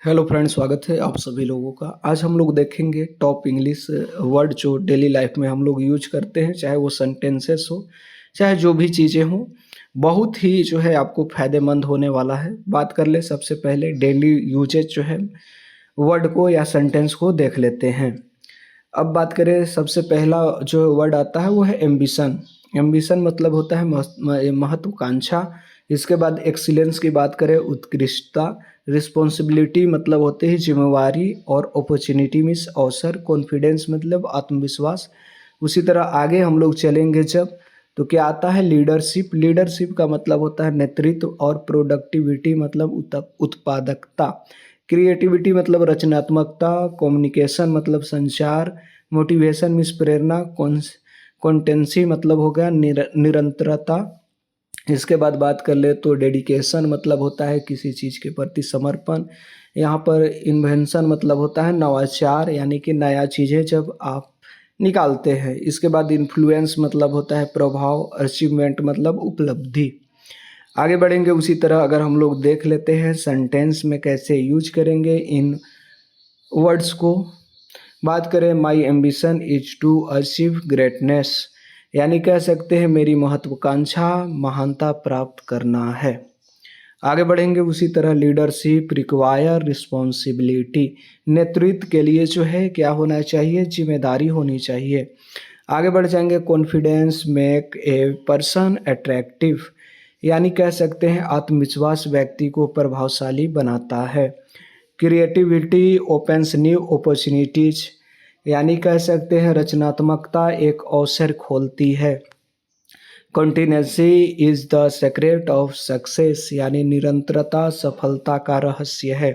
Hello friends, स्वागत है आप सभी लोगों का। आज हम लोग देखेंगे टॉप इंग्लिश वर्ड जो डेली लाइफ में हम लोग यूज करते हैं, चाहे वो सेंटेंसेस हो, चाहे जो भी चीज़ें हों। बहुत ही जो है आपको फ़ायदेमंद होने वाला है। बात कर ले सबसे पहले डेली यूजेज जो है वर्ड को या सेंटेंस को देख लेते हैं। अब बात करें, सबसे पहला जो वर्ड आता है वो है एम्बिशन। एम्बिशन मतलब होता है महत्वाकांक्षा। इसके बाद एक्सीलेंस की बात करें, उत्कृष्टता। रिस्पॉन्सिबिलिटी मतलब होते ही जिम्मेवारी और अपॉर्चुनिटी मीन्स अवसर। कॉन्फिडेंस मतलब आत्मविश्वास। उसी तरह आगे हम लोग चलेंगे जब, तो क्या आता है लीडरशिप। लीडरशिप का मतलब होता है नेतृत्व और प्रोडक्टिविटी मतलब उत्पादकता। क्रिएटिविटी मतलब रचनात्मकता। कम्युनिकेशन मतलब संचार। मोटिवेशन मीन्स प्रेरणा। कॉन्टेंसी मतलब हो गया निरंतरता। इसके बाद बात कर ले तो डेडिकेशन मतलब होता है किसी चीज़ के प्रति समर्पण। यहाँ पर इन्वेंशन मतलब होता है नवाचार, यानी कि नया चीज़ें जब आप निकालते हैं। इसके बाद इन्फ्लुएंस मतलब होता है प्रभाव। अचीवमेंट मतलब उपलब्धि। आगे बढ़ेंगे उसी तरह अगर हम लोग देख लेते हैं सेंटेंस में कैसे यूज करेंगे इन वर्ड्स को। बात करें, my ambition is to achieve greatness, यानी कह सकते हैं मेरी महत्वाकांक्षा महानता प्राप्त करना है। आगे बढ़ेंगे उसी तरह लीडरशिप रिक्वायर रिस्पॉन्सिबिलिटी, नेतृत्व के लिए जो है क्या होना चाहिए, जिम्मेदारी होनी चाहिए। आगे बढ़ जाएंगे, confidence make a person attractive, यानी कह सकते हैं आत्मविश्वास व्यक्ति को प्रभावशाली बनाता है। क्रिएटिविटी ओपन्स न्यू अपॉर्चुनिटीज, यानी कह सकते हैं रचनात्मकता एक अवसर खोलती है। Continuity is the secret of success, यानी निरंतरता सफलता का रहस्य है।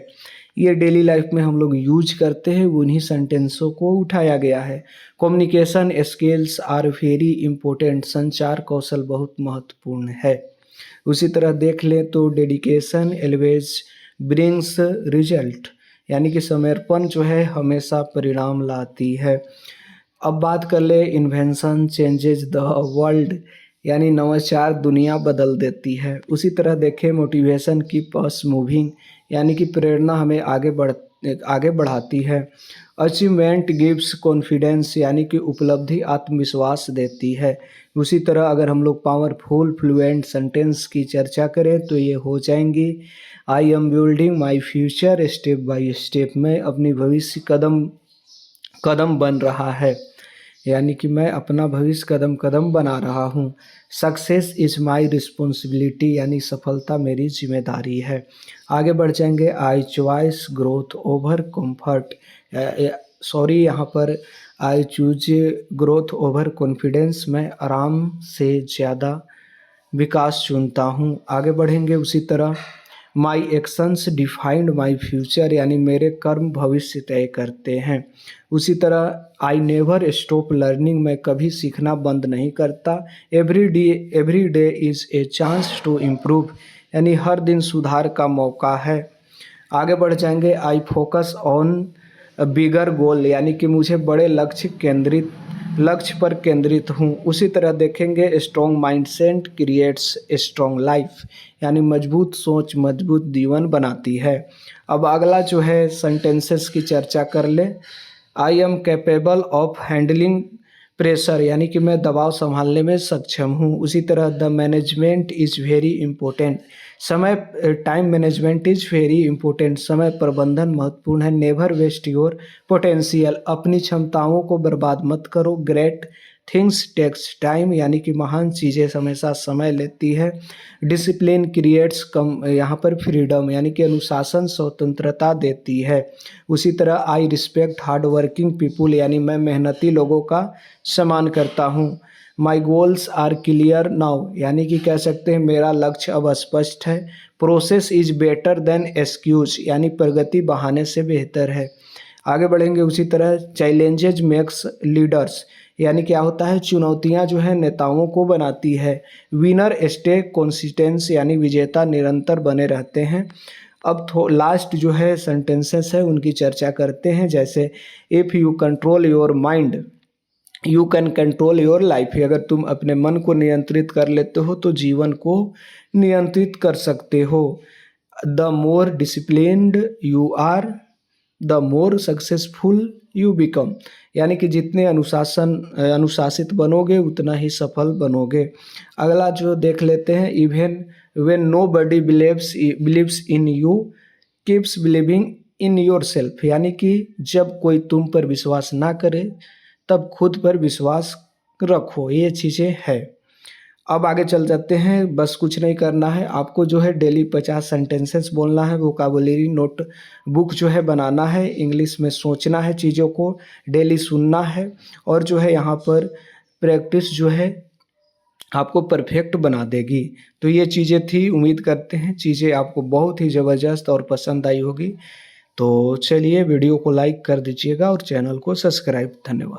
ये डेली लाइफ में हम लोग यूज करते हैं, उन्हीं सेंटेंसों को उठाया गया है। Communication skills are very important, संचार कौशल बहुत महत्वपूर्ण है। उसी तरह देख लें तो डेडिकेशन एलवेज ब्रिंग्स रिजल्ट, यानी कि समर्पण जो है हमेशा परिणाम लाती है। अब बात कर ले, इन्वेंशन चेंजेज द वर्ल्ड, यानी नवाचार दुनिया बदल देती है। उसी तरह देखें, मोटिवेशन कीप अस मूविंग, यानी कि प्रेरणा हमें आगे बढ़ाती है। अचीवमेंट गिव्स कॉन्फिडेंस, यानी कि उपलब्धि आत्मविश्वास देती है। उसी तरह अगर हम लोग पावरफुल फ्लुएंट सेंटेंस की चर्चा करें तो ये हो जाएंगी, I am building my future step by step, मैं अपनी भविष्य कदम कदम बन रहा है, यानी कि मैं अपना भविष्य कदम कदम बना रहा हूँ। सक्सेस इज माई रिस्पॉन्सिबिलिटी, यानी सफलता मेरी जिम्मेदारी है। आगे बढ़ जाएंगे, I choice growth over comfort, sorry यहाँ पर I choose growth over confidence, मैं आराम से ज़्यादा विकास चुनता हूँ। आगे बढ़ेंगे उसी तरह, my actions defined my future, यानी मेरे कर्म भविष्य तय करते हैं। उसी तरह आई नेवर स्टॉप लर्निंग, मैं कभी सीखना बंद नहीं करता। Every day is a chance to improve, यानी हर दिन सुधार का मौका है। आगे बढ़ जाएंगे, आई फोकस ऑन बिगर गोल, यानी कि मुझे बड़े लक्ष्य पर केंद्रित हूँ। उसी तरह देखेंगे, strong mindset creates strong life, यानी मजबूत सोच मजबूत जीवन बनाती है। अब अगला जो है सेंटेंसेस की चर्चा कर ले, I am capable of handling pressure, यानी कि मैं दबाव संभालने में सक्षम हूँ। उसी तरह the management is very important, time management is very important, समय प्रबंधन महत्वपूर्ण है। नेवर वेस्ट योर पोटेंशियल, अपनी क्षमताओं को बर्बाद मत करो। ग्रेट थिंग्स टेक्स टाइम, यानी कि महान चीज़ें हमेशा समय लेती है। डिसिप्लिन क्रिएट्स कम, यहाँ पर फ्रीडम, यानी कि अनुशासन स्वतंत्रता देती है। उसी तरह I respect hard working people, यानी मैं मेहनती लोगों का सम्मान करता हूँ। My goals are clear now, यानी कि कह सकते हैं मेरा लक्ष्य अब स्पष्ट है। Process is better than excuse, यानी प्रगति बहाने से बेहतर है। आगे बढ़ेंगे उसी तरह, चैलेंजेज मेक्स लीडर्स, यानी क्या होता है चुनौतियां जो है नेताओं को बनाती है। विनर स्टे कंसिस्टेंस, यानी विजेता निरंतर बने रहते हैं। अब लास्ट जो है सेंटेंसेस है उनकी चर्चा करते हैं, जैसे if you control your mind you can control your life, अगर तुम अपने मन को नियंत्रित कर लेते हो तो जीवन को नियंत्रित कर सकते हो। The more disciplined you are the more successful you become. यानी कि जितने अनुशासित बनोगे उतना ही सफल बनोगे। अगला जो देख लेते हैं, even when nobody believes in you keeps believing in yourself. यानी कि जब कोई तुम पर विश्वास ना करे तब खुद पर विश्वास रखो। ये चीज़ें है। अब आगे चल जाते हैं। बस कुछ नहीं करना है आपको, जो है डेली 50 सेंटेंसेस बोलना है, वोकाबुलरी नोट बुक जो है बनाना है, इंग्लिश में सोचना है, चीज़ों को डेली सुनना है, और जो है यहाँ पर प्रैक्टिस जो है आपको परफेक्ट बना देगी। तो ये चीज़ें थी। उम्मीद करते हैं चीज़ें आपको बहुत ही ज़बरदस्त और पसंद आई होगी। तो चलिए वीडियो को लाइक कर दीजिएगा और चैनल को सब्सक्राइब। धन्यवाद।